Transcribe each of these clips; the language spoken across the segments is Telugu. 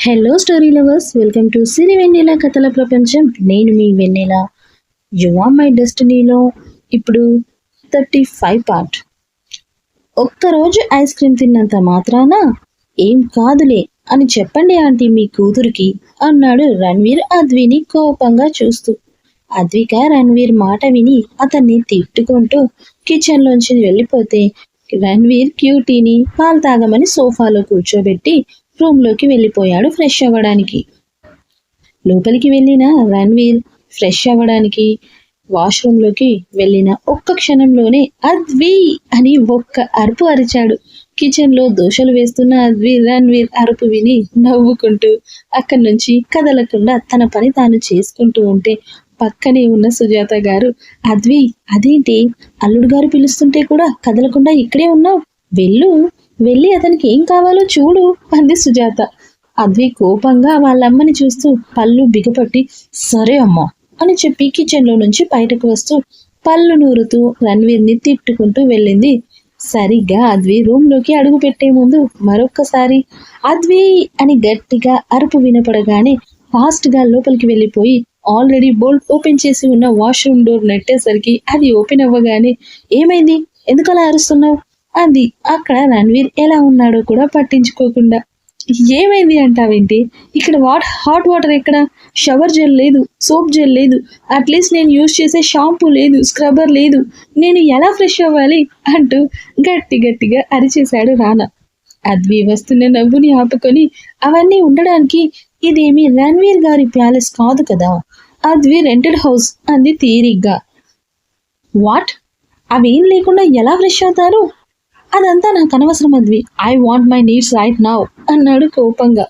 Hello story lovers, welcome to Siri Vennela కథల ప్రపంచం. నేను మీ వెన్నెల. యు ఆర్ మై డెస్టినీలో ఇప్పుడు 35 పార్ట్. ఒక్కరోజు ఐస్ క్రీమ్ తిన్నంత మాత్రాన ఏం కాదులే అని చెప్పండి ఆంటీ మీ కూతురికి అన్నాడు రణ్వీర్ అద్విని కోపంగా చూస్తూ. అద్విక రణ్వీర్ మాట విని అతన్ని తిట్టుకుంటూ కిచెన్లోంచి వెళ్ళిపోతే రణ్వీర్ క్యూటీని పాలు తాగమని సోఫాలో కూర్చోబెట్టి రూమ్లోకి వెళ్ళిపోయాడు ఫ్రెష్ అవ్వడానికి. లోపలికి వెళ్ళిన రణ్వీర్ ఫ్రెష్ అవ్వడానికి వాష్రూమ్లోకి వెళ్ళిన ఒక్క క్షణంలోనే అద్వి అని ఒక్క అరుపు అరిచాడు. కిచెన్లో దోశలు వేస్తున్న రణ్వీర్ అరుపు విని నవ్వుకుంటూ అక్కడి నుంచి కదలకుండా తన పని తాను చేసుకుంటూ ఉంటే పక్కనే ఉన్న సుజాత గారు, అద్వి అదేంటి అల్లుడు గారు పిలుస్తుంటే కూడా కదలకుండా ఇక్కడే ఉన్నావు, వెళ్ళి అతనికి ఏం కావాలో చూడు అంది సుజాత. అద్వి కోపంగా వాళ్ళమ్మని చూస్తూ పళ్ళు బిగపట్టి సరే అమ్మా అని చెప్పి కిచెన్లో నుంచి బయటకు వస్తూ పళ్ళు నూరుతూ రణ్వీర్ని తిట్టుకుంటూ వెళ్ళింది. సరిగ్గా అద్వి రూమ్లోకి అడుగు పెట్టే ముందు మరొక్కసారి అద్వి అని గట్టిగా అరుపు వినపడగానే ఫాస్ట్గా లోపలికి వెళ్ళిపోయి ఆల్రెడీ బోల్ట్ ఓపెన్ చేసి ఉన్న వాష్రూమ్ డోర్ నెట్టేసరికి అది ఓపెన్ అవ్వగానే ఏమైంది, ఎందుకలా అరుస్తున్నావు అంది. అక్కడ రణ్వీర్ ఎలా ఉన్నాడో కూడా పట్టించుకోకుండా. ఏమైంది అంటావేంటి, ఇక్కడ హాట్ వాటర్ ఎక్కడ, షవర్ జెల్ లేదు, సోప్ జెల్ లేదు, అట్లీస్ట్ నేను యూజ్ చేసే షాంపూ లేదు, స్క్రబ్బర్ లేదు, నేను ఎలా ఫ్రెష్ అవ్వాలి అంటూ గట్టిగా అరిచేశాడు రానా. అద్వి వస్తున్న నవ్వుని ఆపుకొని అవన్నీ ఉండడానికి ఇదేమి రణ్వీర్ గారి ప్యాలెస్ కాదు కదా, అద్వి రెంటెడ్ హౌస్ అంది తీరిగ్గా. వాట్, అవేం లేకుండా ఎలా ఫ్రెష్ అవుతారు, అదంతా నాకు అనవసరం Advi, I want my needs right now అన్నాడు కోపంగా.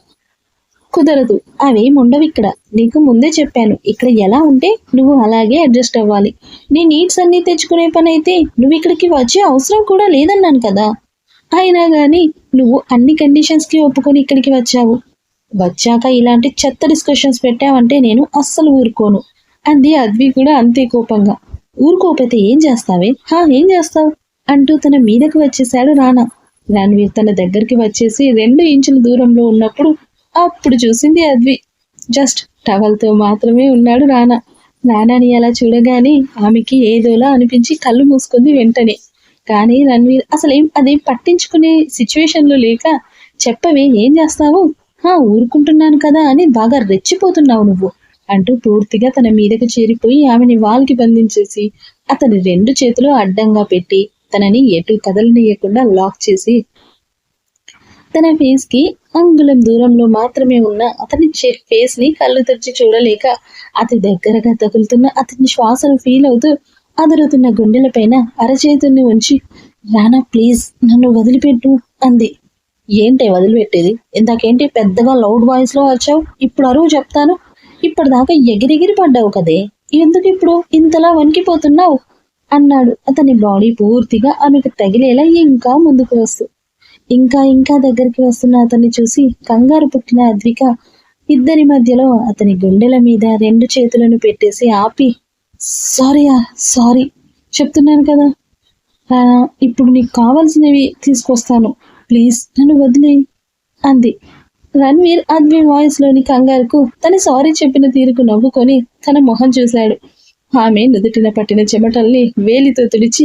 కుదరదు, అవేం ఉండవు ఇక్కడ, నీకు ముందే చెప్పాను ఇక్కడ ఎలా ఉంటే నువ్వు అలాగే అడ్జస్ట్ అవ్వాలి. నీ నీడ్స్ అన్నీ తెచ్చుకునే పని అయితే నువ్వు ఇక్కడికి వచ్చే అవసరం కూడా లేదన్నాను కదా, అయినా కానీ నువ్వు అన్ని కండిషన్స్కి ఒప్పుకొని ఇక్కడికి వచ్చావు. వచ్చాక ఇలాంటి చెత్త డిస్కషన్స్ పెట్టావంటే నేను అస్సలు ఊరుకోను అంది అద్వి కూడా అంతే కోపంగా. ఊరుకోకపోతే ఏం చేస్తావే, ఏం చేస్తావు అంటూ తన మీదకు వచ్చేశాడు రానా. రణ్వీర్ తన దగ్గరికి వచ్చేసి 2 ఇంచుల దూరంలో ఉన్నప్పుడు అప్పుడు చూసింది అద్వి. జస్ట్ టవల్తో మాత్రమే ఉన్నాడు రానా. రానాని అలా చూడగానే ఆమెకి ఏదోలా అనిపించి కళ్ళు మూసుకుంది వెంటనే. కానీ రణ్వీర్ అదేం పట్టించుకునే సిచ్యువేషన్లో లేక, చెప్పవే ఏం చేస్తావు, ఊరుకుంటున్నాను కదా అని బాగా రెచ్చిపోతున్నావు నువ్వు అంటూ పూర్తిగా తన మీదకు చేరిపోయి ఆమెని వాల్కి బంధించేసి అతని 2 చేతులు అడ్డంగా పెట్టి తనని ఎటు కదలనీయకుండా లాక్ చేసి తన ఫేస్ కి అంగుళం దూరంలో మాత్రమే ఉన్న అతని ఫేస్ ని కళ్ళు తెరిచి చూడలేక అతి దగ్గరగా తగులుతున్న అతని శ్వాసను ఫీల్ అవుతూ అదురుతున్న గుండెలపైన అరచేతుల్ని ఉంచి రానా ప్లీజ్ నన్ను వదిలిపెట్టు అంది. ఏంటే వదిలిపెట్టేది, ఇందాకేంటి పెద్దగా లౌడ్ వాయిస్ లో వచ్చావు, ఇప్పుడు అరువు చెప్తాను, ఇప్పటిదాకా ఎగిరెగిరి పడ్డావు కదే, ఎందుకు ఇప్పుడు ఇంతలా వణికిపోతున్నావు అన్నాడు అతని బాడీ పూర్తిగా ఆమెకు తగిలేలా ఇంకా ముందుకు వస్తూ. ఇంకా దగ్గరికి వస్తున్న అతన్ని చూసి కంగారు పుట్టిన అద్విక ఇద్దరి మధ్యలో అతని గుండెల మీద 2 చేతులను పెట్టేసి ఆపి సారీ చెప్తున్నాను కదా, ఇప్పుడు నీకు కావాల్సినవి తీసుకొస్తాను, ప్లీజ్ నన్ను వదిలే అంది. రణ్వీర్ అద్వి వాయిస్లోని కంగారుకు తన సారీ చెప్పిన తీరుకు నవ్వుకొని తన మొహం చూశాడు. ఆమె నుదుటిన పట్టిన చెమటల్ని వేలితో తుడిచి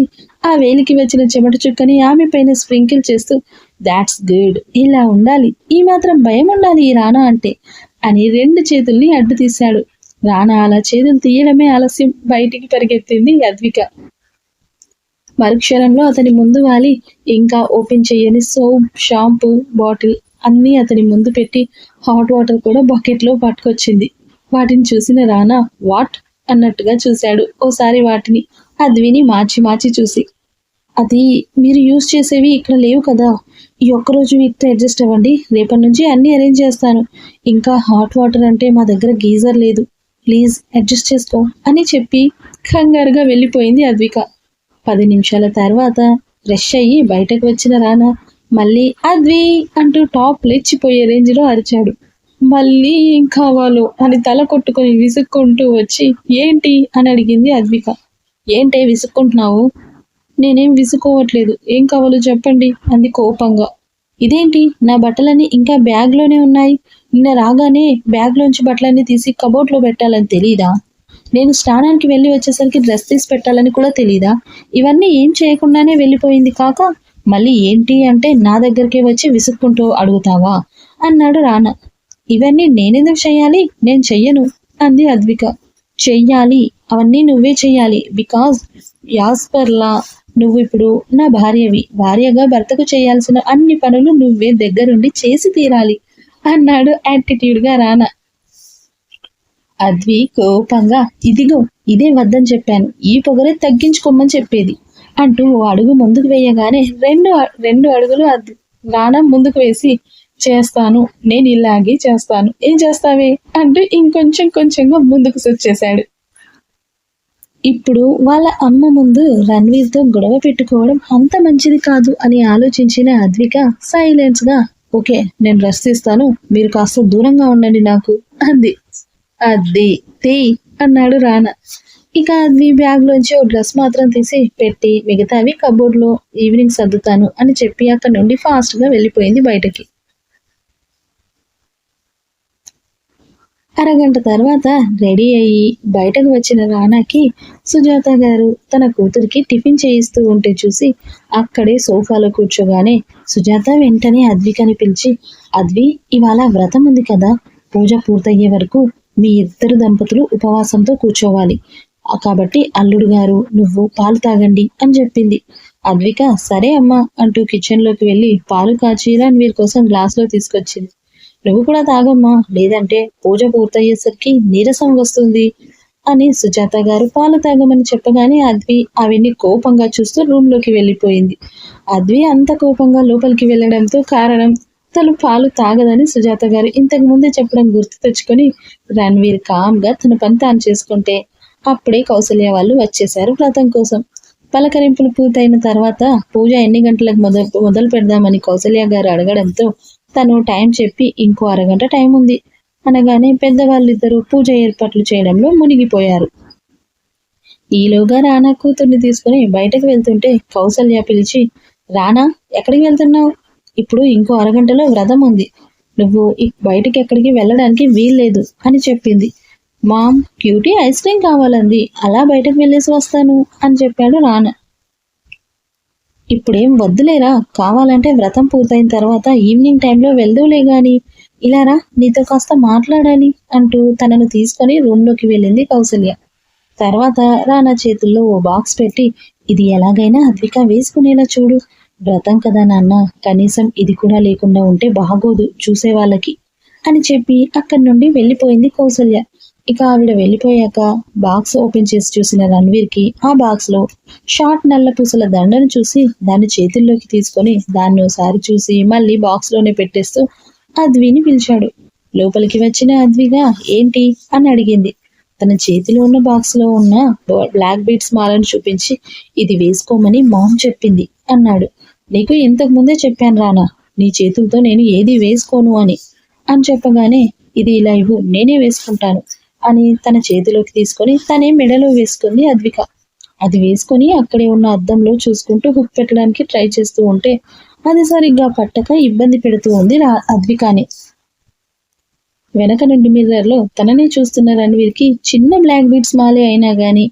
ఆ వేలికి వచ్చిన చెమట చుక్కని ఆమె పైన స్ప్రింకిల్ చేస్తూ దాట్స్ గుడ్, ఇలా ఉండాలి, ఈ మాత్రం భయం ఉండాలి ఈ రానా అంటే అని 2 చేతుల్ని అడ్డు తీశాడు. రానా అలా చేతులు తీయడమే ఆలస్యం, బయటికి పరిగెత్తింది అద్విక. మరుక్షణంలో అతని ముందు వాలి ఇంకా ఓపెన్ చేయని సోప్ షాంపూ బాటిల్ అన్నీ అతని ముందు పెట్టి హాట్ వాటర్ కూడా బకెట్లో పట్టుకొచ్చింది. వాటిని చూసిన రానా వాట్ అన్నట్టుగా చూశాడు ఓసారి వాటిని, అద్విని మార్చి చూసి. అది మీరు యూజ్ చేసేవి ఇక్కడ లేవు కదా, ఈ ఒక్కరోజు వీటితో అడ్జస్ట్ అవ్వండి, రేపటి నుంచి అన్నీ అరేంజ్ చేస్తాను, ఇంకా హాట్ వాటర్ అంటే మా దగ్గర గీజర్ లేదు, ప్లీజ్ అడ్జస్ట్ చేసుకో అని చెప్పి కంగారుగా వెళ్ళిపోయింది అద్విక. 10 నిమిషాల తర్వాత ఫ్రెష్ అయ్యి బయటకు వచ్చిన రానా మళ్ళీ అద్వి అంటూ టాప్ లేచిపోయే రేంజ్లో అరిచాడు. మళ్ళీ ఏం కావాలో అని తల కొట్టుకొని విసుక్కుంటూ వచ్చి ఏంటి అని అడిగింది అద్విక. ఏంటే విసుక్కుంటున్నావు, నేనేం విసుక్కోవట్లేదు, ఏం కావాలో చెప్పండి అంది కోపంగా. ఇదేంటి నా బట్టలన్నీ ఇంకా బ్యాగ్లోనే ఉన్నాయి, నిన్న రాగానే బ్యాగ్లోంచి బట్టలన్నీ తీసి కబోర్డ్లో పెట్టాలని తెలీదా? నేను స్నానానికి వెళ్ళి వచ్చేసరికి డ్రెస్ తీసి పెట్టాలని కూడా తెలీదా? ఇవన్నీ ఏం చేయకుండానే వెళ్ళిపోయింది కాక మళ్ళీ ఏంటి అంటే నా దగ్గరికే వచ్చి విసుక్కుంటూ అడుగుతావా అన్నాడు రానా. ఇవన్నీ నేనెందుకు చెయ్యాలి, నేను చెయ్యను అంది అద్విక. చెయ్యాలి, అవన్నీ నువ్వే చెయ్యాలి. బికాజ్ యాజ్ పర్ లా నువ్వు ఇప్పుడు నా భార్యవి, భార్యగా భర్తకు చేయాల్సిన అన్ని పనులు నువ్వే దగ్గరుండి చేసి తీరాలి అన్నాడు యాటిట్యూడ్గా రానా. అద్వి కోపంగా, ఇదిగో ఇదే వద్దని చెప్పాను, ఈ పొగరే తగ్గించుకోమని చెప్పేది అంటూ ఓ అడుగు ముందుకు వేయగానే రెండు అడుగులు రానా ముందుకు వేసి, చేస్తాను, నేను ఇలాగే చేస్తాను, ఏం చేస్తావే అంటూ కొంచెంగా ముందుకు వచ్చేశాడు. ఇప్పుడు వాళ్ళ అమ్మ ముందు రణ్వీర్తో గొడవ పెట్టుకోవడం అంత మంచిది కాదు అని ఆలోచించిన అద్విక సైలెన్స్ గా, ఓకే నేను డ్రెస్ ఇస్తాను, మీరు కాస్త దూరంగా ఉండండి నాకు అంది. అది తీ అన్నాడు రానా. ఇక అద్వి బ్యాగ్ లోంచి ఓ డ్రెస్ మాత్రం తీసి పెట్టి మిగతావి కబోర్డ్లో ఈవినింగ్ సర్దుతాను అని చెప్పి అక్కడ నుండి ఫాస్ట్ గా వెళ్ళిపోయింది బయటకి. అరగంట తర్వాత రెడీ అయ్యి బయటకు వచ్చిన రానాకి సుజాత గారు తన కూతురికి టిఫిన్ చేయిస్తూ ఉంటే చూసి అక్కడే సోఫాలో కూర్చోగానే సుజాత వెంటనే అద్వికని పిలిచి, అద్వి ఇవాళ వ్రతం ఉంది కదా, పూజ పూర్తయ్యే వరకు మీ ఇద్దరు దంపతులు ఉపవాసంతో కూర్చోవాలి, కాబట్టి అల్లుడు గారు నువ్వు పాలు తాగండి అని చెప్పింది. అద్విక సరే అమ్మా అంటూ కిచెన్లోకి వెళ్ళి పాలు కాచి రణ్వీర్ కోసం గ్లాస్లో తీసుకొచ్చింది. నువ్వు కూడా తాగమ్మా, లేదంటే పూజ పూర్తయ్యేసరికి నీరసం వస్తుంది అని సుజాత గారు పాలు తాగమని చెప్పగానే అద్వి అవన్నీ కోపంగా చూస్తూ రూమ్లోకి వెళ్ళిపోయింది. అద్వి అంత కోపంగా లోపలికి వెళ్ళడంతో కారణం తను పాలు తాగదని సుజాత గారు ఇంతకు ముందే చెప్పడం గుర్తు తెచ్చుకొని రణ్వీర్ కామ్గా తన పని తాను చేసుకుంటే అప్పుడే కౌసల్య వాళ్ళు వచ్చేశారు వ్రతం కోసం. పలకరింపులు పూర్తయిన తర్వాత పూజ ఎన్ని గంటలకు మొదలు పెడదామని కౌసల్య గారు అడగడంతో తను టైం చెప్పి ఇంకో అరగంట టైం ఉంది అనగానే పెద్దవాళ్ళిద్దరూ పూజ ఏర్పాట్లు చేయడంలో మునిగిపోయారు. ఈలోగా రానా కూతుర్ని తీసుకుని బయటకు వెళ్తుంటే కౌసల్య పిలిచి, రానా ఎక్కడికి వెళ్తున్నావు, ఇప్పుడు ఇంకో అరగంటలో వ్రతం ఉంది, నువ్వు బయటికి ఎక్కడికి వెళ్ళడానికి వీల్లేదు అని చెప్పింది. మామ్ క్యూటీ ఐస్ క్రీమ్ కావాలంది, అలా బయటకు వెళ్ళేసి వస్తాను అని చెప్పాడు రానా. ఇప్పుడేం వద్దులేరా, కావాలంటే వ్రతం పూర్తయిన తర్వాత ఈవినింగ్ టైంలో వెళ్దూలే గాని, ఇలారా నీతో కాస్త మాట్లాడాలి అంటూ తనను తీసుకొని రూమ్లోకి వెళ్ళింది కౌసల్య. తర్వాత రానా చేతుల్లో ఓ బాక్స్ పెట్టి, ఇది ఎలాగైనా అద్విక వేసుకునేలా చూడు, వ్రతం కదా నాన్న, కనీసం ఇది కూడా లేకుండా ఉంటే బాగోదు చూసే వాళ్ళకి అని చెప్పి అక్కడి నుండి వెళ్ళిపోయింది కౌసల్య. ఇక ఆవిడ వెళ్ళిపోయాక బాక్స్ ఓపెన్ చేసి చూసిన రణ్వీర్కి ఆ బాక్స్ లో షార్ట్ నల్ల పూసల దండను చూసి దాన్ని చేతుల్లోకి తీసుకొని దాన్ని ఒకసారి చూసి మళ్ళీ బాక్స్ లోనే పెట్టేస్తూ అద్విని పిలిచాడు. లోపలికి వచ్చిన అద్విగా ఏంటి అని అడిగింది. తన చేతిలో ఉన్న బాక్స్ లో ఉన్న బ్లాక్ బీడ్స్ మాలను చూపించి, ఇది వేసుకోమని మామ్ చెప్పింది అన్నాడు. నీకు ఇంతకు ముందే చెప్పాను రానా, నీ చేతులతో నేను ఏది వేసుకోను అని చెప్పగానే, ఇది ఇలా ఇవ్వు నేనే వేసుకుంటాను అని తన చేతిలోకి తీసుకొని తనే మెడలో వేసుకుంది అద్విక. అది వేసుకొని అక్కడే ఉన్న అద్దంలో చూసుకుంటూ హుక్ పెట్టడానికి ట్రై చేస్తూ ఉంటే అది సరిగ్గా పట్టక ఇబ్బంది పెడుతూ ఉంది అద్వికాని. వెనక నుండి మిర్రర్లో తననే చూస్తున్న రణ్వీర్కి చిన్న బ్లాక్ బీడ్స్ మాలే అయినా గాని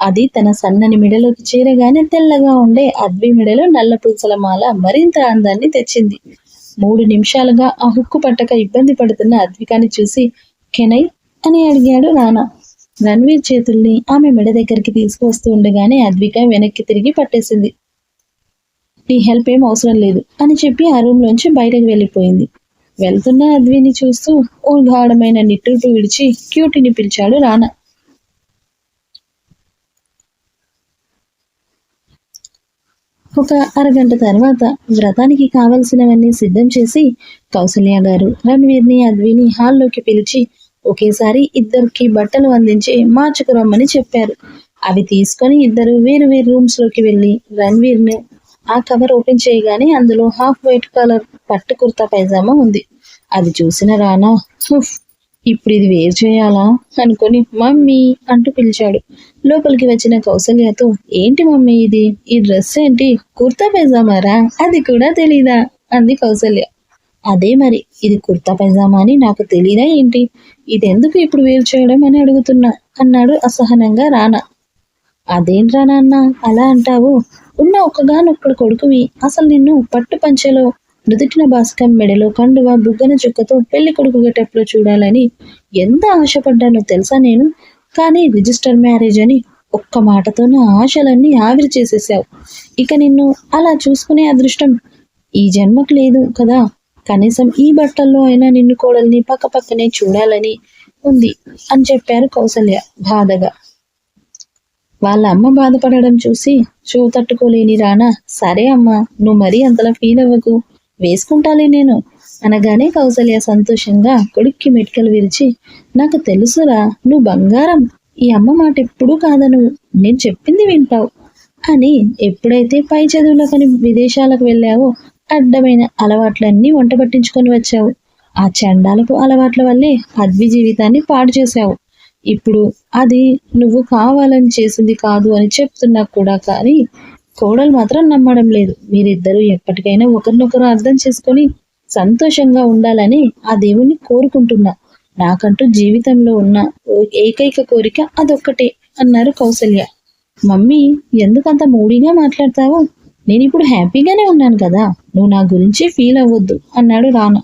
అది తన సన్నని మెడలోకి చేరగానే తెల్లగా ఉండే అద్వి మెడలో నల్ల పూసల మాల మరింత అందాన్ని తెచ్చింది. 3 నిమిషాలుగా ఆ హుక్కు పట్టక ఇబ్బంది పడుతున్న అద్వికాని చూసి కెనై అని అడిగాడు రానా. రణ్వీర్ చేతుల్ని ఆమె మెడ దగ్గరికి తీసుకువస్తూ ఉండగానే అద్విక వెనక్కి తిరిగి పట్టేసింది. నీ హెల్ప్ ఏం అవసరం లేదు అని చెప్పి ఆ రూమ్ లోంచి బయటకు వెళ్ళిపోయింది. వెళ్తున్న అద్విని చూస్తూ ఓ గాఢమైన నిట్టూర్పు విడిచి క్యూటీని పిలిచాడు రానా. ఒక అరగంట తర్వాత వ్రతానికి కావలసినవన్నీ సిద్ధం చేసి కౌసల్య గారు రణ్వీర్ని అద్విని హాల్లోకి పిలిచి ఒకేసారి ఇద్దరికి బట్టలు అందించి మార్చుకురమ్మని చెప్పారు. అవి తీసుకొని ఇద్దరు వేరు వేరు రూమ్స్ లోకి వెళ్ళి రణ్వీర్ని ఆ కవర్ ఓపెన్ చేయగానే అందులో హాఫ్ వైట్ కలర్ పట్టు కుర్తా పైజామా ఉంది. అది చూసిన రానా ఇప్పుడు ఇది వేరు చేయాలా అనుకుని మమ్మీ అంటూ పిలిచాడు. లోపలికి వచ్చిన కౌసల్యతో ఏంటి మమ్మీ ఇది, ఈ డ్రెస్ ఏంటి, కుర్తా పైజామారా, అది కూడా తెలీదా అంది కౌసల్య. అదే మరి, ఇది కుర్తా పైజామా అని నాకు తెలీదా ఏంటి? ఇదెందుకు ఇప్పుడు వేరు చేయడం అని అడుగుతున్నా అన్నాడు అసహనంగా రానా. అదేంట్రా నాన్న అలా అంటావు? ఉన్న ఒక్కగానొక్కడు కొడుకువి. అసలు నిన్ను పట్టు పంచెలో, నుదుటిన బాస్కం, మెడలో కండువ, బుగ్గన చుక్కతో పెళ్లి కొడుకు గెటప్లో చూడాలని ఎంత ఆశపడ్డానో తెలుసా నేను. కానీ రిజిస్టర్ మ్యారేజ్ అని ఒక్క మాటతో నా ఆశలన్నీ ఆవిరి చేసేసావు. ఇక నిన్ను అలా చూసుకునే అదృష్టం ఈ జన్మకు లేదు కదా. కనీసం ఈ బట్టల్లో అయినా నిన్ను కోడల్ని పక్కపక్కనే చూడాలని ఉంది అని చెప్పారు కౌసల్య బాధగా. వాళ్ళ అమ్మ బాధపడడం చూసి తట్టుకోలేని రానా, సరే అమ్మా, నువ్వు మరీ అంతలా ఫీల్ అవ్వకు, వేసుకుంటాలే నేను అనగానే కౌసల్య సంతోషంగా కొడుక్కి మెటికలు విరిచి, నాకు తెలుసురా, నువ్వు బంగారం, ఈ అమ్మ మాట ఎప్పుడూ కాదను, నేను చెప్పింది వింటావు అని. ఎప్పుడైతే పై చదువులకని విదేశాలకు వెళ్ళావో అడ్డమైన అలవాట్లన్నీ వంట పట్టించుకొని వచ్చావు. ఆ చండాలపు అలవాట్ల వల్లే అద్వి జీవితాన్ని పాడు చేశావు. ఇప్పుడు అది నువ్వు కావాలని చేసింది కాదు అని చెప్తున్నా కూడా, కానీ కోడలు మాత్రం నమ్మడం లేదు. మీరిద్దరూ ఎప్పటికైనా ఒకరినొకరు అర్థం చేసుకొని సంతోషంగా ఉండాలని ఆ దేవుణ్ణి కోరుకుంటున్నా. నాకంటూ జీవితంలో ఉన్న ఏకైక కోరిక అదొక్కటే అన్నారు కౌసల్య. మమ్మీ, ఎందుకంత మూడీగా మాట్లాడతావు? నేను ఇప్పుడు హ్యాపీగానే ఉన్నాను కదా, నువ్వు నా గురించి ఫీల్ అవ్వద్దు అన్నాడు రానా.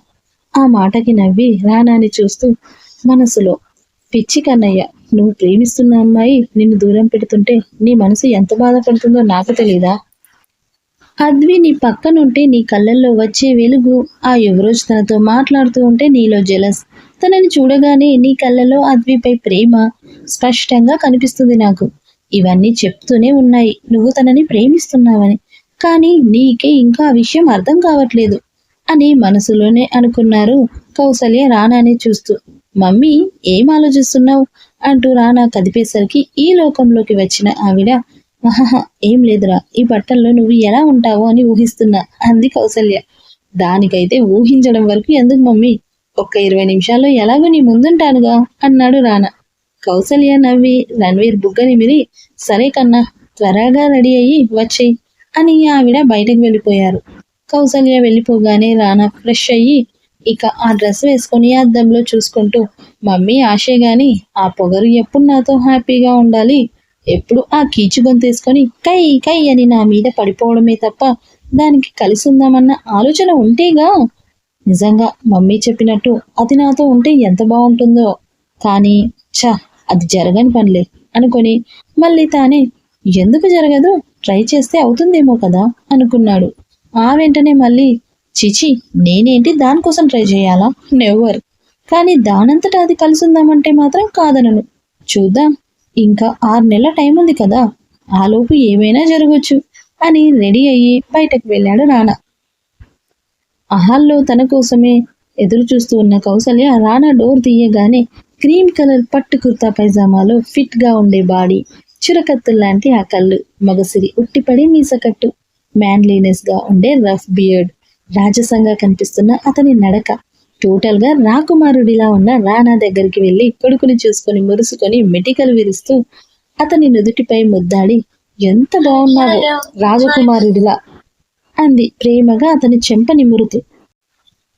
ఆ మాటకి నవ్వి రానాని చూస్తూ మనసులో, పిచ్చి కన్నయ్య, నువ్వు ప్రేమిస్తున్న అమ్మాయి నిన్ను దూరం పెడుతుంటే నీ మనసు ఎంత బాధపడుతుందో నాకు తెలీదా? అద్వి నీ పక్కనుంటే నీ కళ్ళల్లో వచ్చే వెలుగు, ఆ యువరోజు తనతో మాట్లాడుతూ ఉంటే నీలో జెలస్, తనని చూడగానే నీ కళ్ళల్లో అద్విపై ప్రేమ స్పష్టంగా కనిపిస్తుంది నాకు. ఇవన్నీ చెప్తూనే ఉన్నాయి నువ్వు తనని ప్రేమిస్తున్నావని, కానీ నీకే ఇంకా ఆ విషయం అర్థం కావట్లేదు అని మనసులోనే అనుకున్నారు కౌసల్య రానాని చూస్తూ. మమ్మీ, ఏం ఆలోచిస్తున్నావు అంటూ రానా కదిపేసరికి ఈ లోకంలోకి వచ్చిన ఆవిడ, ఆహా ఏం లేదురా, ఈ బట్టల్లో నువ్వు ఎలా ఉంటావో అని ఊహిస్తున్నా అంది కౌసల్య. దానికైతే ఊహించడం వరకు ఎందుకు మమ్మీ, ఒక్క 20 నిమిషాల్లో ఎలాగో నీ ముందుంటానుగా అన్నాడు రానా. కౌసల్య నవ్వి రణ్వీర్ బుగ్గని మిరి, సరే కన్నా, త్వరగా రెడీ అయ్యి వచ్చేయి అని ఆవిడ బయటకు వెళ్ళిపోయారు. కౌసల్య వెళ్ళిపోగానే రానా ఫ్రెష్ అయ్యి ఇక ఆ డ్రెస్ వేసుకొని అద్దంలో చూసుకుంటూ, మమ్మీ ఆశే గాని ఆ పొగరు ఎప్పుడు నాతో హ్యాపీగా ఉండాలి, ఎప్పుడు ఆ కీచు గొంతేసుకొని కై కై అని నా మీద పడిపోవడమే తప్ప దానికి కలిసి ఉందామన్న ఆలోచన ఉంటేగా. నిజంగా మమ్మీ చెప్పినట్టు అది నాతో ఉంటే ఎంత బాగుంటుందో, కానీ అది జరగని పనిలే అనుకొని మళ్ళీ తానే ఎందుకు జరగదు, ట్రై చేస్తే అవుతుందేమో కదా అనుకున్నాడు. ఆ వెంటనే మళ్ళీ, చిచి, నేనేంటి దానికోసం ట్రై చేయాలా, నెవర్, కానీ దానంతటా అది కలిసి ఉందామంటే మాత్రం కాదనను. చూద్దాం, ఇంకా 6 నెలల టైం ఉంది కదా, ఆలోపు ఏమైనా జరగచ్చు అని రెడీ అయ్యి బయటకు వెళ్ళాడు రానా. హాల్లో తన కోసమే ఎదురు చూస్తూ ఉన్న కౌసల్య రానా డోర్ తీయగానే క్రీమ్ కలర్ పట్టు కుర్తా పైజామాలో ఫిట్ గా ఉండే బాడీ, చురకత్తుల్లాంటి ఆ కళ్ళు, మగసిరి ఉట్టిపడి మీసకట్టు, మ్యాన్లీనెస్ గా ఉండే రఫ్ బియర్డ్, రాజసంగా కనిపిస్తున్న అతని నడక, టోటల్ గా రాకుమారుడిలా ఉన్న రానా దగ్గరికి వెళ్లి కొడుకుని చూసుకొని మురుసుకొని మెటికలు విరుస్తూ అతని నుదుటిపై ముద్దాడి, ఎంత బాగున్నావో రాజకుమారుడిలా అంది ప్రేమగా అతని చెంప నిమురుతూ.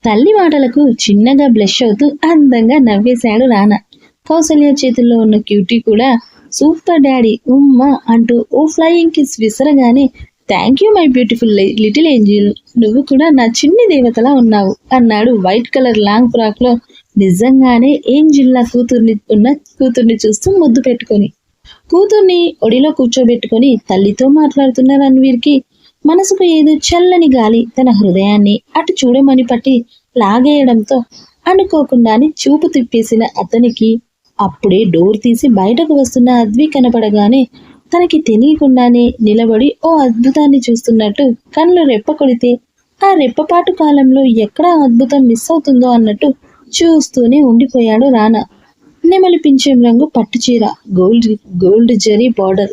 తల్లి మాటలకు చిన్నగా బ్లష్ అవుతూ అందంగా నవ్వేశాడు రానా. కౌసల్య చేతుల్లో ఉన్న క్యూటీ కూడా సూపర్ డాడీ ఉమ్మా అంటూ ఓ ఫ్లయింగ్ కిస్ విసరగానే, thank you my beautiful little angel, నువ్వు కూడా నా చిన్ని దేవతలా ఉన్నావు అన్నాడు వైట్ కలర్ లాంగ్ ఫ్రాక్ లో నిజంగానే ఏంజిల్లా కూతుర్ని చూస్తూ ముద్దు పెట్టుకొని. కూతుర్ని ఒడిలో కూర్చోబెట్టుకొని తల్లితో మాట్లాడుతున్న రణ్వీర్కి మనసుకు ఏదో చల్లని గాలి తన హృదయాన్ని అటు చూడమని పట్టి లాగేయడంతో అనుకోకుండానే చూపు తిప్పేసిన అతనికి అప్పుడే డోర్ తీసి బయటకు వస్తున్న అద్వి కనపడగానే తనకి తెలియకుండానే నిలబడి ఓ అద్భుతాన్ని చూస్తున్నట్టు కళ్ళు రెప్ప కొడితే ఆ రెప్పపాటు కాలంలో ఎక్కడ అద్భుతం మిస్ అవుతుందో అన్నట్టు చూస్తూనే ఉండిపోయాడు రానా. నెమలి పింఛం రంగు పట్టుచీర, గోల్డ్ జరీ బార్డర్,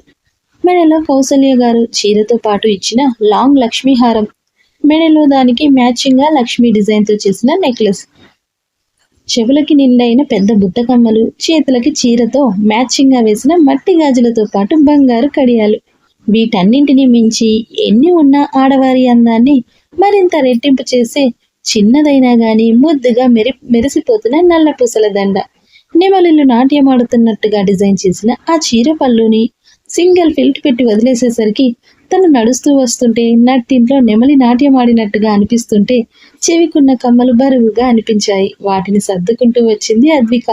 మెడలో కౌసల్య గారు చీరతో పాటు ఇచ్చిన లాంగ్ లక్ష్మీ హారం, మెడలో దానికి మ్యాచింగ్ గా లక్ష్మీ డిజైన్ తో చేసిన నెక్లెస్, చెవులకి నిండైన పెద్ద బుట్టకమ్మలు, చేతులకి చీరతో మ్యాచింగ్ గా వేసిన మట్టి గాజులతో పాటు బంగారు కడియాలు. వీటన్నింటినీ మించి ఎన్ని ఉన్న ఆడవారి అందాన్ని మరింత రెట్టింపు చేసే చిన్నదైనా గాని ముద్దుగా మెరిసిపోతున్న నల్ల పూసల దండ, నెమలిల్లు నాట్యమాడుతున్నట్టుగా డిజైన్ చేసిన ఆ చీర పళ్ళుని సింగిల్ ఫిల్ట్ పెట్టి వదిలేసేసరికి తను నడుస్తూ వస్తుంటే నట్టింట్లో నెమలి నాట్యమాడినట్టుగా అనిపిస్తుంటే చెవికున్న కమ్మలు బరువుగా అనిపించాయి. వాటిని సర్దుకుంటూ వచ్చింది అద్విక.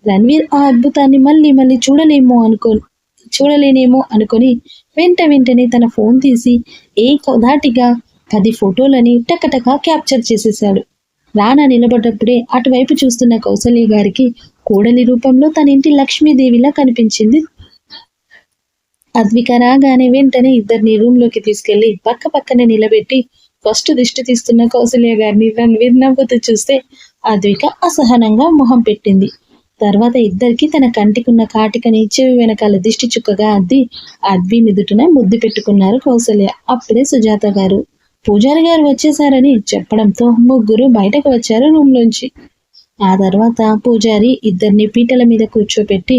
రణ్వీర్ ఆ అద్భుతాన్ని మళ్ళీ మళ్ళీ చూడలేనేమో అనుకొని వెంటనే తన ఫోన్ తీసి ధాటిగా 10 ఫోటోలని టకటకా క్యాప్చర్ చేసేశాడు. రానా నిలబడ్డప్పుడే అటువైపు చూస్తున్న కౌసల్య గారికి కోడలి రూపంలో తన ఇంటి లక్ష్మీదేవిలా కనిపించింది. అద్విక రాగానే వెంటనే ఇద్దరిని రూమ్లోకి తీసుకెళ్లి పక్కనే నిలబెట్టి ఫస్ట్ దిష్టి తీస్తున్న కౌసల్య గారిని రణ్వీర్ నవ్వుతూ చూస్తే అద్విక అసహనంగా మొహం పెట్టింది. తర్వాత ఇద్దరికి తన కంటికున్న కాటికని చెవి వెనకాల దిష్టి చుక్కగా అద్ది అద్వి నిదుటిన ముద్దు పెట్టుకున్నారు కౌసల్య. అప్పుడే సుజాత గారు పూజారి గారు వచ్చేశారని చెప్పడంతో ముగ్గురు బయటకు వచ్చారు రూమ్ నుంచి. ఆ తర్వాత పూజారి ఇద్దరిని పీటల మీద కూర్చోపెట్టి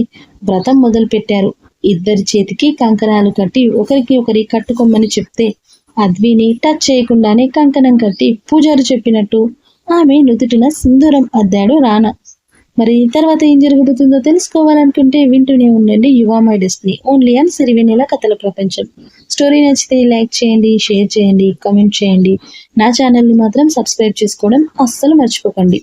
వ్రతం మొదలు పెట్టారు. ఇద్దరి చేతికి కంకణాలు కట్టి ఒకరికి కట్టుకోమని చెప్తే అద్విని టచ్ చేయకుండానే కంకణం కట్టి పూజారి చెప్పినట్టు ఆమె నుదుటిన సింధూరం అద్దాడు రానా. మరి తర్వాత ఏం జరగబోతుందో తెలుసుకోవాలనుకుంటే వింటూనే ఉండండి you are my destiny only on Sirivennela కథల ప్రపంచం. స్టోరీ నచ్చితే లైక్ చేయండి, షేర్ చేయండి, కామెంట్ చేయండి. నా ఛానల్ని మాత్రం సబ్స్క్రైబ్ చేసుకోవడం అస్సలు మర్చిపోకండి.